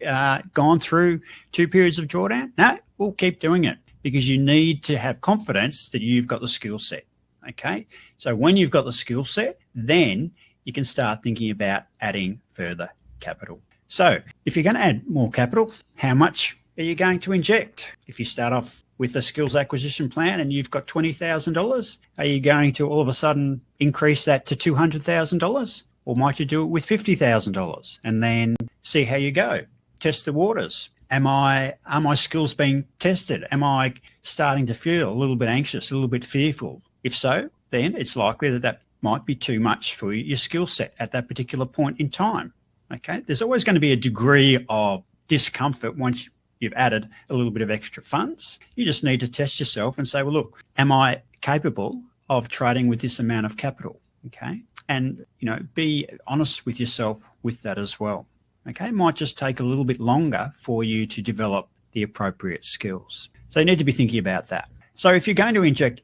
gone through 2 periods of drawdown? No, we'll keep doing it because you need to have confidence that you've got the skill set. Okay, so when you've got the skill set, then you can start thinking about adding further capital. So if you're going to add more capital, how much are you going to inject? If you start off with a skills acquisition plan and you've got $20,000, are you going to all of a sudden increase that to $200,000? Or might you do it with $50,000 and then see how you go? Test the waters. Are my skills being tested? Am I starting to feel a little bit anxious, a little bit fearful? If so, then it's likely that might be too much for your skill set at that particular point in time. Okay, there's always going to be a degree of discomfort once you've added a little bit of extra funds. You just need to test yourself and say, well, look, am I capable of trading with this amount of capital? Okay, and be honest with yourself with that as well. Okay, it might just take a little bit longer for you to develop the appropriate skills. So you need to be thinking about that. So if you're going to inject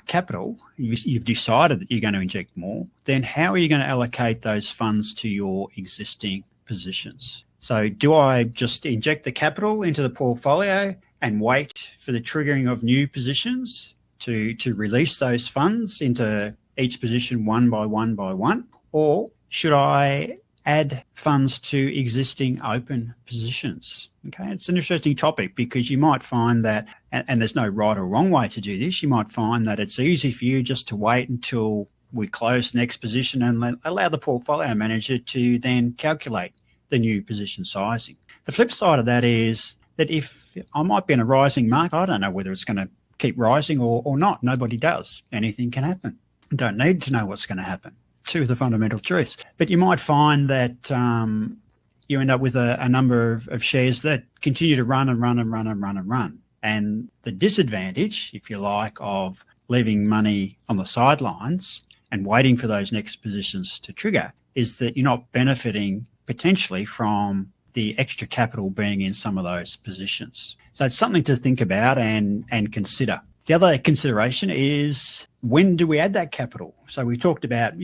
capital, you've decided that you're going to inject more, then how are you going to allocate those funds to your existing positions? So do I just inject the capital into the portfolio and wait for the triggering of new positions to release those funds into each position one by one by one? Or should I add funds to existing open positions? Okay, it's an interesting topic because you might find that, and there's no right or wrong way to do this, you might find that it's easy for you just to wait until we close the next position and allow the portfolio manager to then calculate the new position sizing. The flip side of that is that if I might be in a rising market, I don't know whether it's going to keep rising or not. Nobody does. Anything can happen. You don't need to know what's going to happen. Two of the fundamental truths. But you might find that you end up with a number of shares that continue to run and run and run and run and run. And the disadvantage, if you like, of leaving money on the sidelines and waiting for those next positions to trigger is that you're not benefiting potentially from the extra capital being in some of those positions. So it's something to think about and consider. The other consideration is, when do we add that capital? So we talked about,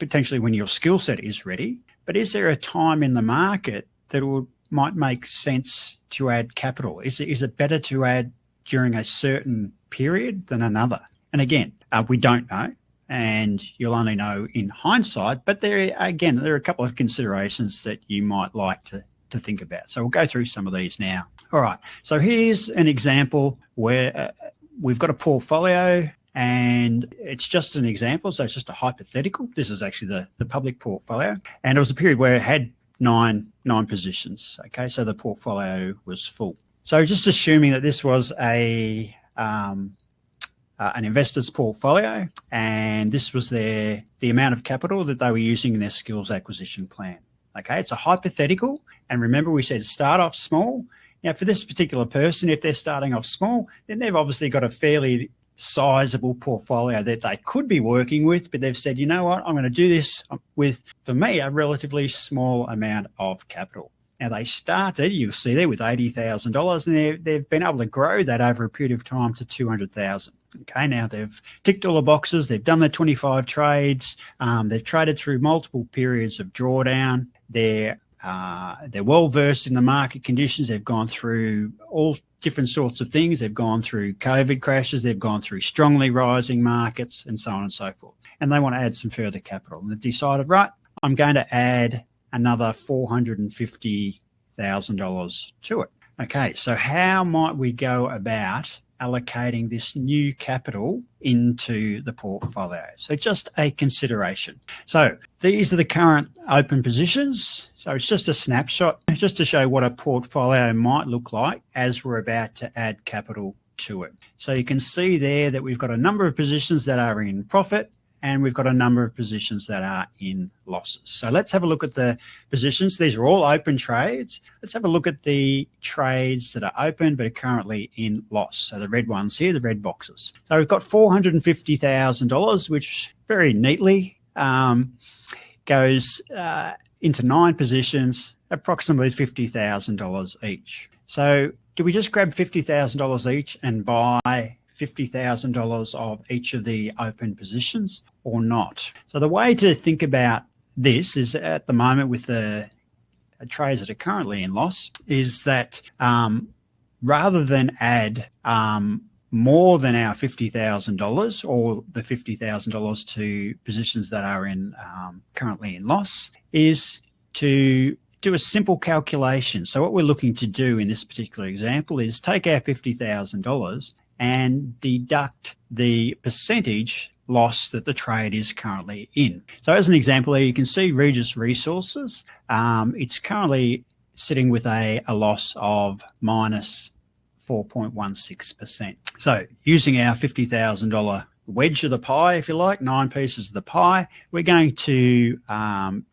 potentially when your skill set is ready, but is there a time in the market that might make sense to add capital? Is it better to add during a certain period than another? And again, we don't know, and you'll only know in hindsight, but there are a couple of considerations that you might like to think about. So we'll go through some of these now. All right, so here's an example where we've got a portfolio, and it's just an example, so it's just a hypothetical. This is actually the public portfolio, and it was a period where it had nine positions. Okay, so the portfolio was full. So just assuming that this was an investor's portfolio, and this was the amount of capital that they were using in their skills acquisition plan. Okay, it's a hypothetical, and remember we said start off small. Now, for this particular person, if they're starting off small, then they've obviously got a fairly sizable portfolio that they could be working with, but they've said, you know what, I'm going to do this with, for me, a relatively small amount of capital. Now, they started, you'll see there, with $80,000, and they've been able to grow that over a period of time to $200,000. Okay, now they've ticked all the boxes. They've done their 25 trades. They've traded through multiple periods of drawdown. They're well versed in the market conditions. They've gone through all different sorts of things. They've gone through COVID crashes. They've gone through strongly rising markets, and so on and so forth. And they want to add some further capital. And they've decided, right, I'm going to add another $450,000 to it. Okay, so how might we go about allocating this new capital into the portfolio? So just a consideration. So these are the current open positions. So it's just a snapshot, just to show what a portfolio might look like as we're about to add capital to it. So you can see there that we've got a number of positions that are in profit, and we've got a number of positions that are in losses. So let's have a look at the positions. These are all open trades. Let's have a look at the trades that are open but are currently in loss. So the red ones here, the red boxes. So we've got $450,000, which very neatly goes into 9 positions, approximately $50,000 each. So do we just grab $50,000 each and buy $50,000 of each of the open positions or not? So the way to think about this is, at the moment with the trades that are currently in loss, is that rather than add more than our $50,000 or the $50,000 to positions that are in currently in loss, is to do a simple calculation. So what we're looking to do in this particular example is take our $50,000 and deduct the percentage loss that the trade is currently in. So as an example there, you can see Regis Resources. It's currently sitting with a loss of minus 4.16%. So using our $50,000 wedge of the pie, if you like, 9 pieces of the pie, we're going to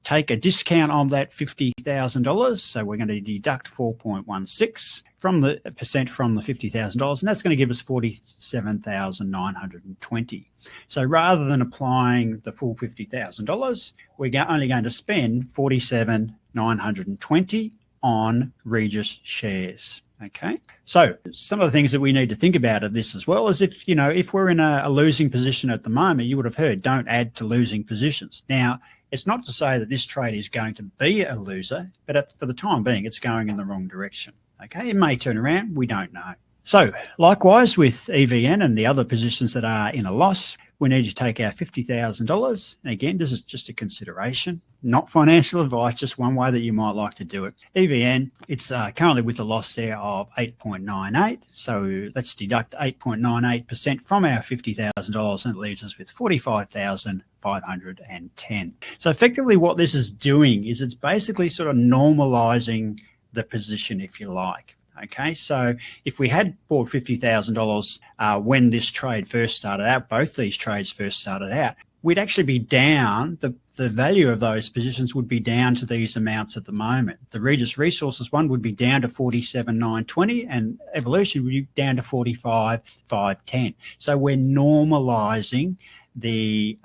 take a discount on that $50,000. So we're going to deduct 4.16 from the percent from the $50,000, and that's going to give us $47,920. So rather than applying the full $50,000, we're only going to spend $47,920 on Regis shares. Okay, so some of the things that we need to think about of this as well is, if we're in a losing position at the moment, you would have heard don't add to losing positions. Now, it's not to say that this trade is going to be a loser, but for the time being, it's going in the wrong direction. Okay, it may turn around, we don't know. So likewise with EVN and the other positions that are in a loss, we need to take our $50,000. And again, this is just a consideration, not financial advice, just one way that you might like to do it. EVN, it's currently with a loss there of 8.98. So let's deduct 8.98% from our $50,000, and it leaves us with $45,510. So effectively what this is doing is it's basically sort of normalizing the position, if you like. Okay, so if we had bought $50,000 when this trade first started out, both these trades first started out, we'd actually be down, the value of those positions would be down to these amounts at the moment. The Regis Resources one would be down to $47,920, and Evolution would be down to $45,510. So we're normalizing the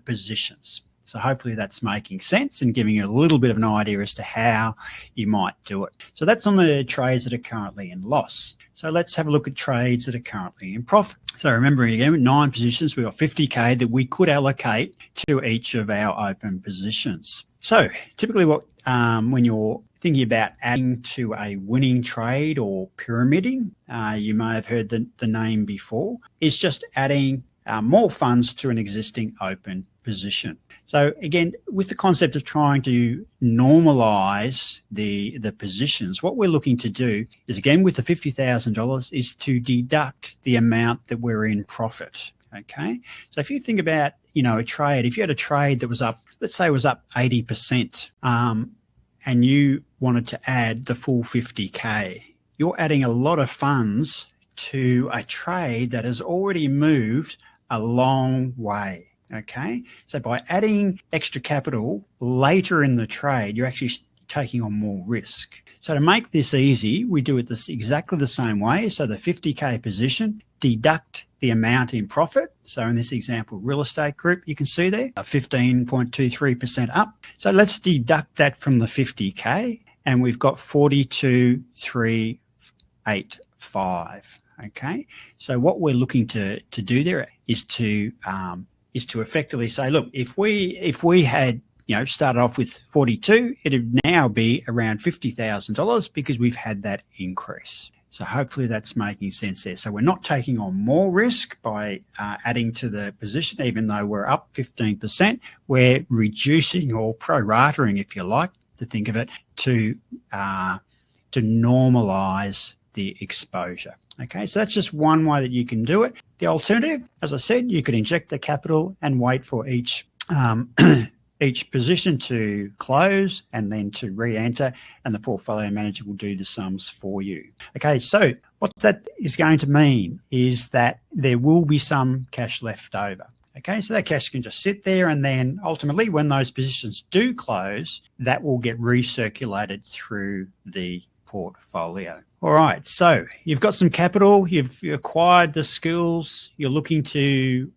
positions. So hopefully that's making sense and giving you a little bit of an idea as to how you might do it. So that's on the trades that are currently in loss. So let's have a look at trades that are currently in profit. So remembering again, with 9 positions, we've got 50K that we could allocate to each of our open positions. So typically when you're thinking about adding to a winning trade or pyramiding, you may have heard the name before, is just adding more funds to an existing open position. So again, with the concept of trying to normalize the positions, what we're looking to do is, again, with the $50,000, is to deduct the amount that we're in profit. Okay, so if you think about, a trade, if you had a trade that was up, let's say it was up 80%, and you wanted to add the full 50K, you're adding a lot of funds to a trade that has already moved a long way. Okay, so by adding extra capital later in the trade, you're actually taking on more risk. So to make this easy, we do it exactly the same way. So the 50K position, deduct the amount in profit. So in this example, real estate group, you can see there, 15.23% up. So let's deduct that from the 50K, and we've got 42,385. Okay, so what we're looking to do there is to effectively say, look, if we had started off with 42, it'd now be around $50,000 because we've had that increase. So hopefully that's making sense there. So we're not taking on more risk by adding to the position, even though we're up 15%. We're reducing, or pro-ratering, if you like to think of it, to normalize the exposure. Okay, so that's just one way that you can do it. The alternative, as I said, you could inject the capital and wait for each position to close and then to re-enter, and the portfolio manager will do the sums for you. Okay, so what that is going to mean is that there will be some cash left over. Okay, so that cash can just sit there, and then ultimately when those positions do close, that will get recirculated through the portfolio. All right, so you've got some capital, you've acquired the skills, you're looking to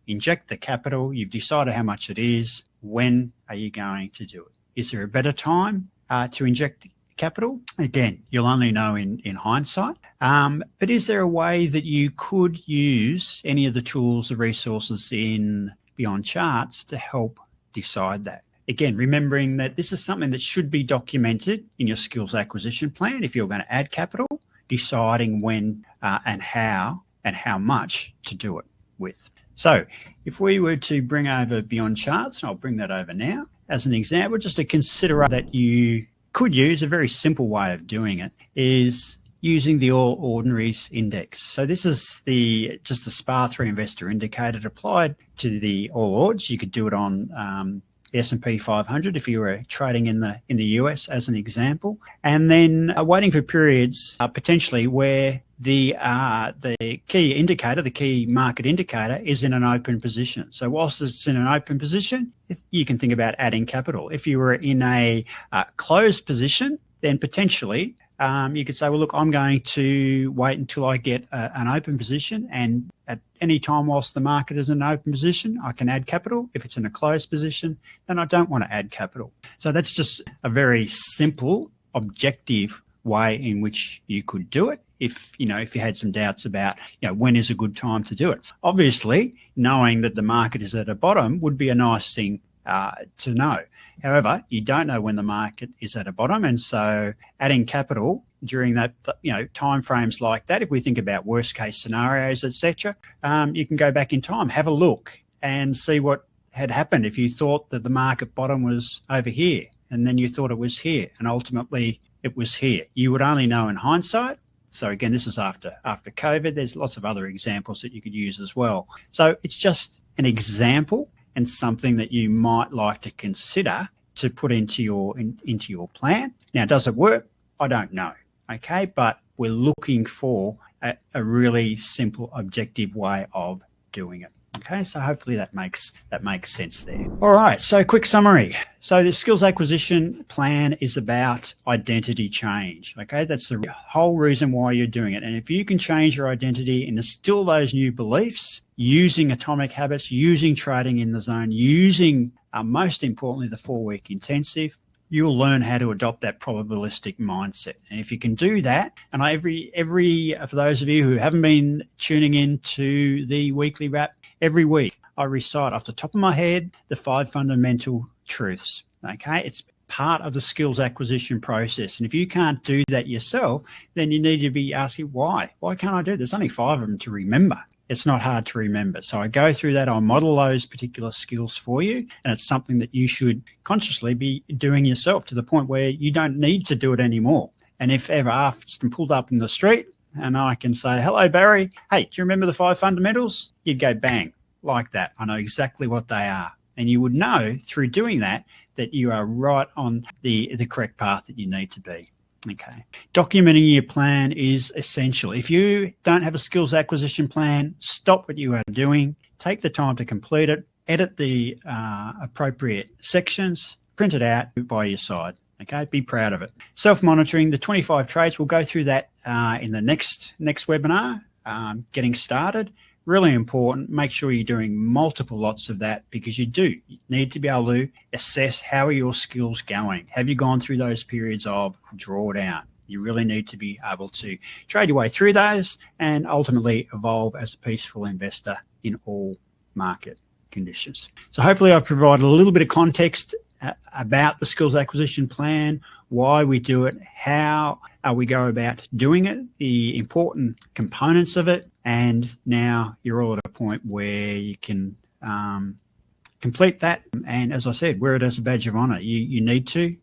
inject the capital, you've decided how much it is. When are you going to do it? Is there a better time to inject capital? Again, you'll only know in hindsight. But is there a way that you could use any of the tools, the resources in Beyond Charts to help decide that? Again, remembering that this is something that should be documented in your skills acquisition plan if you're going to add capital, deciding when and how much to do it with. So if we were to bring over Beyond Charts, and I'll bring that over now, as an example, just to consider that you could use, a very simple way of doing it is using the All Ordinaries Index. So this is just the SPA3 investor indicator applied to the All Ords. You could do it on the S&P 500 if you were trading in the US, as an example, and then waiting for periods potentially where the key indicator, the key market indicator, is in an open position. So whilst it's in an open position, you can think about adding capital. If you were in a closed position, then potentially you could say, well, look, I'm going to wait until I get an open position, and at any time whilst the market is in an open position, I can add capital. If it's in a closed position, then I don't want to add capital. So that's just a very simple, objective way in which you could do it if you had some doubts about when is a good time to do it. Obviously, knowing that the market is at a bottom would be a nice thing to know. However, you don't know when the market is at a bottom, and so adding capital during that, time frames like that, if we think about worst case scenarios, etc., you can go back in time, have a look, and see what had happened if you thought that the market bottom was over here, and then you thought it was here, and ultimately it was here. You would only know in hindsight. So again, this is after COVID. There's lots of other examples that you could use as well. So it's just an example and something that you might like to consider to put into your plan. Now, does it work? I don't know. Okay, but we're looking for a really simple, objective way of doing it. Okay, so hopefully that makes sense there. All right, so quick summary. So the skills acquisition plan is about identity change. Okay, that's the whole reason why you're doing it. And if you can change your identity and instill those new beliefs using atomic habits, using trading in the zone, using most importantly, the 4-week intensive, you'll learn how to adopt that probabilistic mindset. And if you can do that, and for those of you who haven't been tuning in to the weekly wrap, every week I recite off the top of my head the 5 fundamental truths. Okay, it's part of the skills acquisition process. And if you can't do that yourself, then you need to be asking why. Why can't I do it? There's only 5 of them to remember. It's not hard to remember. So I go through that. I'll model those particular skills for you. And it's something that you should consciously be doing yourself to the point where you don't need to do it anymore. And if ever asked and pulled up in the street and I can say, hello, Barry, hey, do you remember the 5 fundamentals? You'd go bang, like that. I know exactly what they are. And you would know through doing that you are right on the correct path that you need to be. Okay. Documenting your plan is essential. If you don't have a skills acquisition plan, stop what you are doing, take the time to complete it, edit the appropriate sections, print it out by your side. Okay. Be proud of it. Self-monitoring, the 25 trades, we'll go through that in the next webinar, getting started. Really important. Make sure you're doing multiple lots of that because you need to be able to assess how are your skills going. Have you gone through those periods of drawdown? You really need to be able to trade your way through those and ultimately evolve as a peaceful investor in all market conditions. So hopefully I've provided a little bit of context about the skills acquisition plan, why we do it, how we go about doing it, the important components of it, and now you're all at a point where you can complete that. And as I said, wear it as a badge of honor. You need to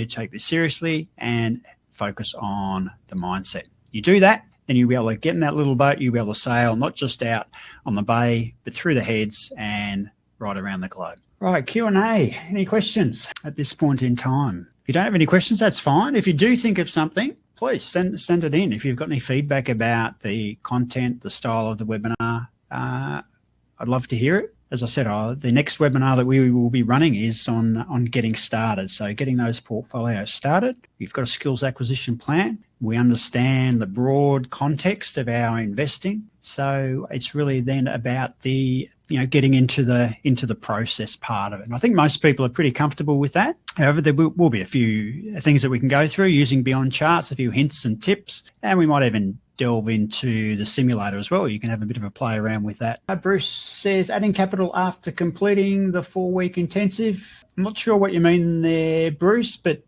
take this seriously and focus on the mindset. You do that, then you'll be able to get in that little boat. You'll be able to sail not just out on the bay, but through the heads and right around the globe. Right, Q&A. Any questions at this point in time? If you don't have any questions, that's fine. If you do think of something, please send it in. If you've got any feedback about the content, the style of the webinar, I'd love to hear it. As I said, the next webinar that we will be running is on getting started. So getting those portfolios started. You've got a skills acquisition plan. We understand the broad context of our investing. So it's really then about getting into the process part of it. And I think most people are pretty comfortable with that. However, there will be a few things that we can go through using Beyond Charts, a few hints and tips, and we might even delve into the simulator as well. You can have a bit of a play around with that. Bruce says, adding capital after completing the 4-week intensive. I'm not sure what you mean there, Bruce, but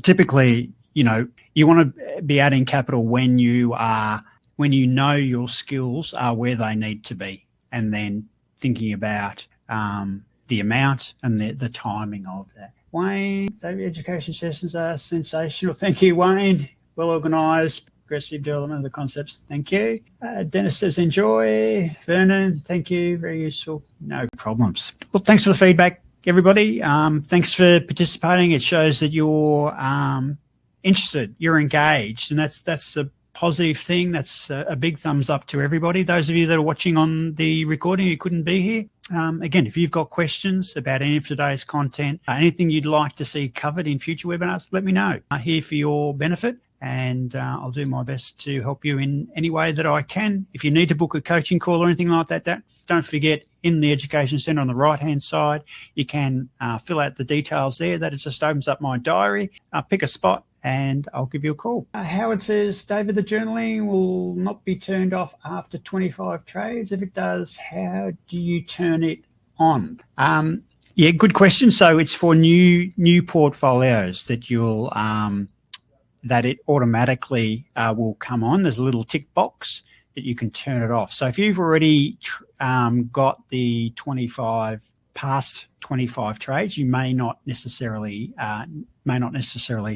typically, you want to be adding capital when you know your skills are where they need to be, and then thinking about the amount and the timing of that. Wayne, the education sessions are sensational. Thank you, Wayne. Well organised, progressive development of the concepts. Thank you. Dennis says, enjoy. Vernon, thank you. Very useful. No problems. Well, thanks for the feedback, everybody. Thanks for participating. It shows that you're interested, you're engaged, and that's a positive thing. That's a big thumbs up to everybody. Those of you that are watching on the recording who couldn't be here, again, if you've got questions about any of today's content, anything you'd like to see covered in future webinars, let me know. I'm here for your benefit, and I'll do my best to help you in any way that I can. If you need to book a coaching call or anything like that, don't forget, in the Education Centre on the right-hand side, you can fill out the details there. That just opens up my diary. Pick a spot, and I'll give you a call. Howard says, David, the journaling will not be turned off after 25 trades. If it does, how do you turn it on? Yeah, good question. So it's for new portfolios that you'll that it automatically will come on. There's a little tick box that you can turn it off. So if you've already got the past 25 trades, you may not necessarily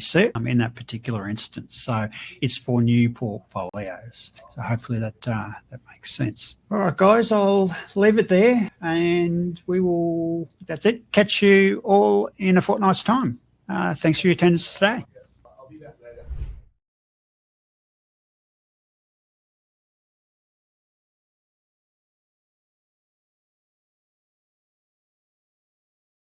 see it in that particular instance. So it's for new portfolios. So hopefully that makes sense. All right, guys, I'll leave it there, and that's it. Catch you all in a fortnight's time. Thanks for your attendance today.